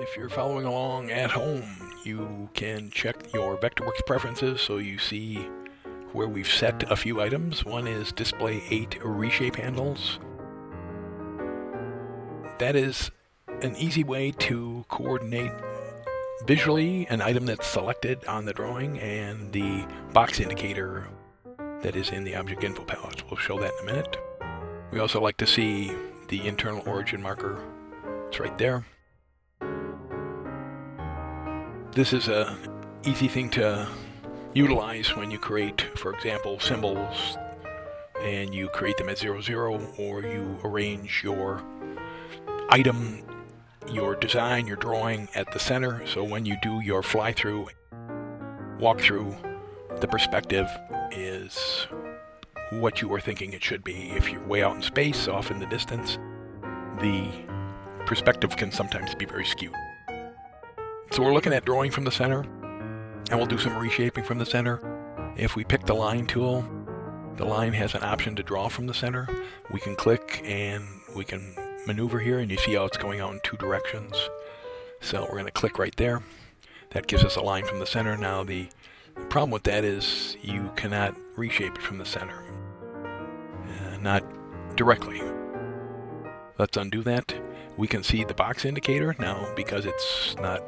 If you're following along at home, you can check your VectorWorks preferences so you see where we've set a few items. One is display 8 reshape handles. That is an easy way to coordinate visually an item that's selected on the drawing and the box indicator that is in the object info palette. We'll show that in a minute. We also like to see the internal origin marker. It's right there. This is an easy thing to utilize when you create, for example, symbols, and you create them at 0, 0, or you arrange your item, your design, your drawing at the center. So when you do your fly-through, walk-through, the perspective is what you were thinking it should be. If you're way out in space, off in the distance, the perspective can sometimes be very skewed. So we're looking at drawing from the center, and we'll do some reshaping from the center. If we pick the line tool, the line has an option to draw from the center. We can click and we can maneuver here, and you see how it's going out in 2 directions. So we're going to click right there. That gives us a line from the center. Now the problem with that is you cannot reshape it from the center. Not directly. Let's undo that. We can see the box indicator now because it's not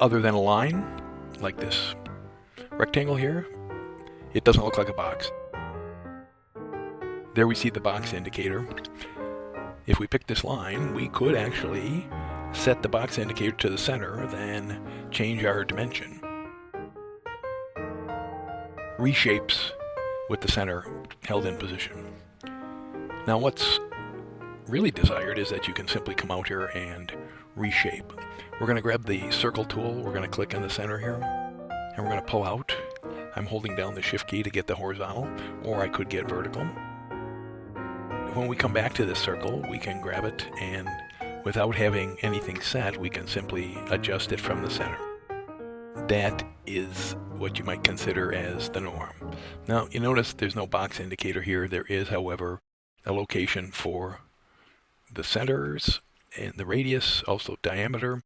other than a line like this rectangle here. It doesn't look like a box. There we see the box indicator. If we pick this line, we could actually set the box indicator to the center, then change our dimension. Reshapes with the center held in position. Now what's really desired is that you can simply come out here and reshape. We're going to grab the circle tool, we're going to click in the center here, and we're going to pull out. I'm holding down the shift key to get the horizontal, or I could get vertical. When we come back to this circle, we can grab it, and without having anything set, we can simply adjust it from the center. That is what you might consider as the norm. Now, you notice there's no box indicator here. There is, however, a location for the centers and the radius, also diameter,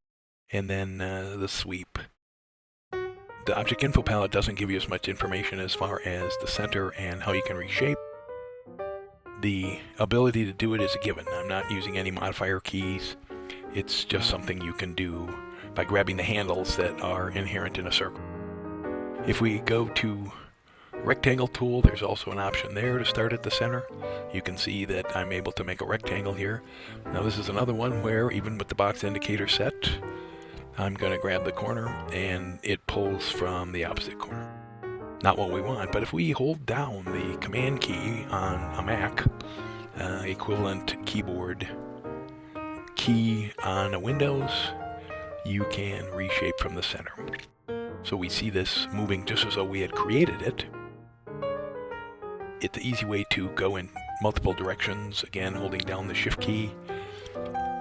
and then the sweep. The object info palette doesn't give you as much information as far as the center and how you can reshape. The ability to do it is a given. I'm not using any modifier keys. It's just something you can do by grabbing the handles that are inherent in a circle. If we go to rectangle tool, there's also an option there to start at the center. You can see that I'm able to make a rectangle here. Now this is another one where even with the box indicator set, I'm going to grab the corner and it pulls from the opposite corner. Not what we want, but if we hold down the command key on a Mac, equivalent keyboard key on a Windows, you can reshape from the center. So we see this moving just as though we had created it. It's an easy way to go in multiple directions, again holding down the shift key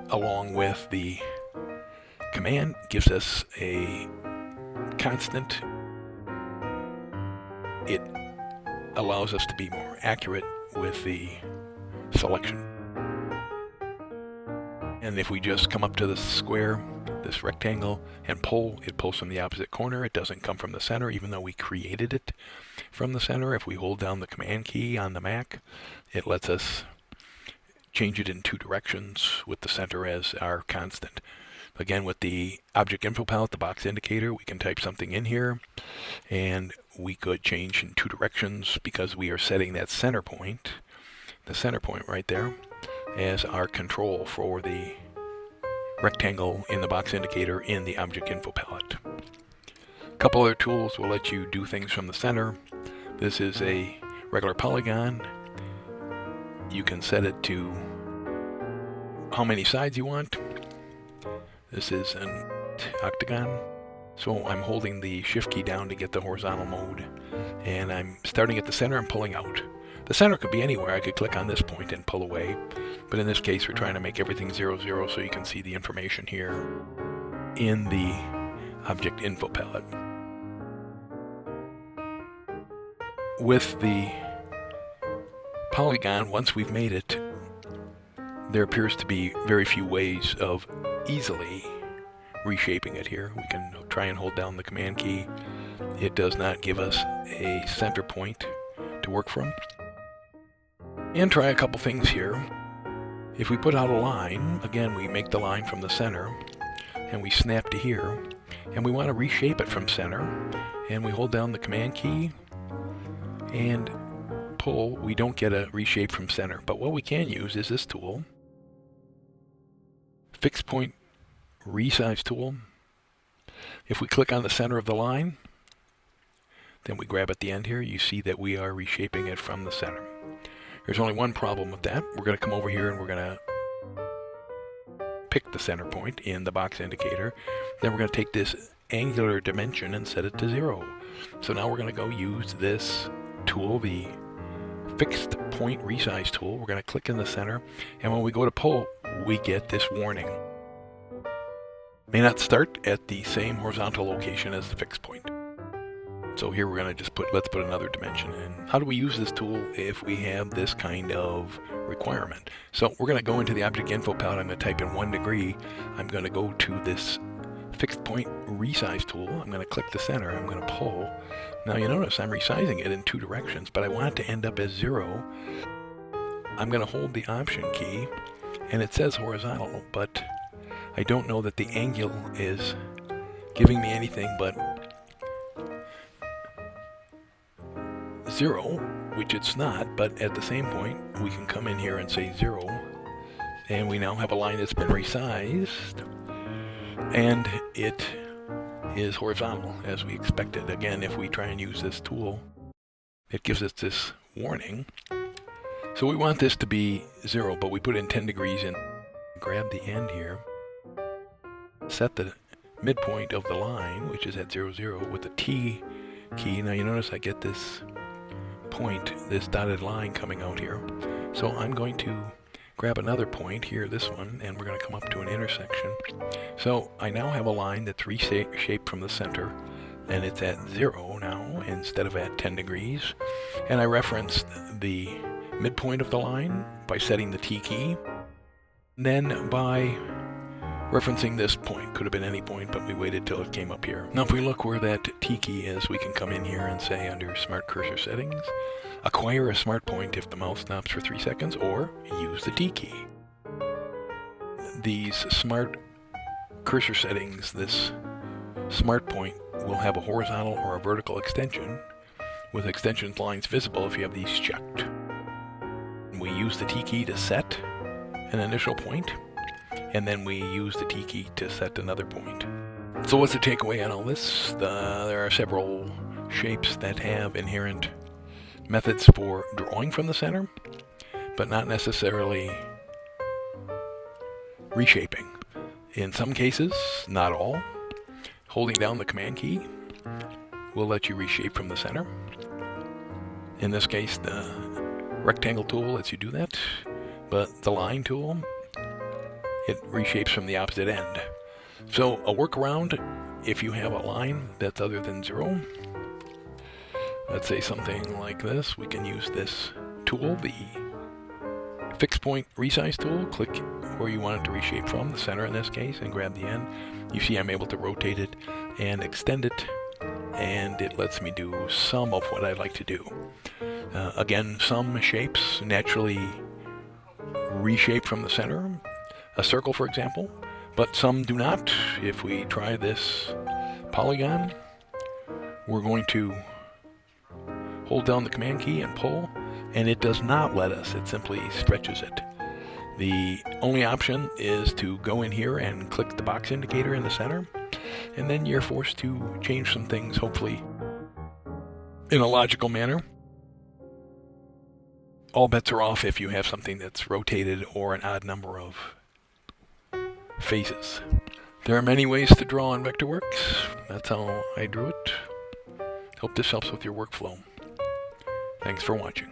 along with the command gives us a constant. It allows us to be more accurate with the selection. And if we just come up to the square, this rectangle, and pull, it pulls from the opposite corner. It doesn't come from the center, even though we created it from the center. If we hold down the command key on the Mac, it lets us change it in 2 directions with the center as our constant. Again, with the object info palette, the box indicator, we can type something in here, and we could change in 2 directions because we are setting that center point, the center point right there, as our control for the rectangle in the box indicator in the object info palette. A couple other tools will let you do things from the center. This is a regular polygon. You can set it to how many sides you want. This is an octagon. So I'm holding the shift key down to get the horizontal mode, and I'm starting at the center and pulling out. The center could be anywhere. I could click on this point and pull away, but in this case we're trying to make everything 0, 0 so you can see the information here in the object info palette. With the polygon, once we've made it, there appears to be very few ways of easily reshaping it here. We can try and hold down the command key. It does not give us a center point to work from. And try a couple things here. If we put out a line, again we make the line from the center and we snap to here, and we want to reshape it from center, and we hold down the command key and pull. We don't get a reshape from center, but what we can use is this tool, Fixed Point Resize Tool. If we click on the center of the line, then we grab at the end here, you see that we are reshaping it from the center. There's only one problem with that. We're going to come over here and we're going to pick the center point in the box indicator. Then we're going to take this angular dimension and set it to 0. So now we're going to go use this tool, the Fixed Point Resize Tool. We're going to click in the center, and when we go to pull, we get this warning. May not start at the same horizontal location as the fixed point. So here we're going to just let's put another dimension in. How do we use this tool if we have this kind of requirement? So we're going to go into the object info palette. I'm going to type in 1 degree. I'm going to go to this Fixed Point Resize Tool. I'm going to click the center. I'm going to pull. Now you notice I'm resizing it in 2 directions, but I want it to end up as 0. I'm going to hold the Option key, and it says horizontal, but I don't know that the angle is giving me anything but 0, which it's not, but at the same point we can come in here and say 0, and we now have a line that's been resized, and it is horizontal as we expected. Again, if we try and use this tool, it gives us this warning. So we want this to be 0, but we put in 10 degrees and grab the end here, set the midpoint of the line, which is at 0, 0, with the T key. Now you notice I get this point, this dotted line coming out here. So I'm going to grab another point here, this one, and we're going to come up to an intersection. So I now have a line that's reshaped from the center, and it's at 0 now instead of at 10 degrees. And I referenced the midpoint of the line by setting the T key, then by referencing this point. Could have been any point, but we waited till it came up here. Now if we look where that T key is, we can come in here and say under Smart Cursor Settings, acquire a smart point if the mouse stops for 3 seconds, or use the T key. These smart cursor settings, this smart point will have a horizontal or a vertical extension, with extension lines visible if you have these checked. We use the T key to set an initial point, and then we use the T key to set another point. So what's the takeaway on all this? There are several shapes that have inherent methods for drawing from the center, but not necessarily reshaping. In some cases, not all, holding down the command key will let you reshape from the center. In this case, the rectangle tool lets you do that, but the line tool, it reshapes from the opposite end. So a workaround, if you have a line that's other than 0, let's say something like this, we can use this tool, the Fixed Point Resize Tool. Click where you want it to reshape from, the center in this case, and grab the end. You see I'm able to rotate it and extend it, and it lets me do some of what I'd like to do. Again, some shapes naturally reshape from the center, a circle for example, but some do not. If we try this polygon, we're going to hold down the command key and pull, and it does not let us, it simply stretches it. The only option is to go in here and click the box indicator in the center, and then you're forced to change some things, hopefully in a logical manner. All bets are off if you have something that's rotated or an odd number of faces. There are many ways to draw in VectorWorks. That's how I drew it. Hope this helps with your workflow. Thanks for watching.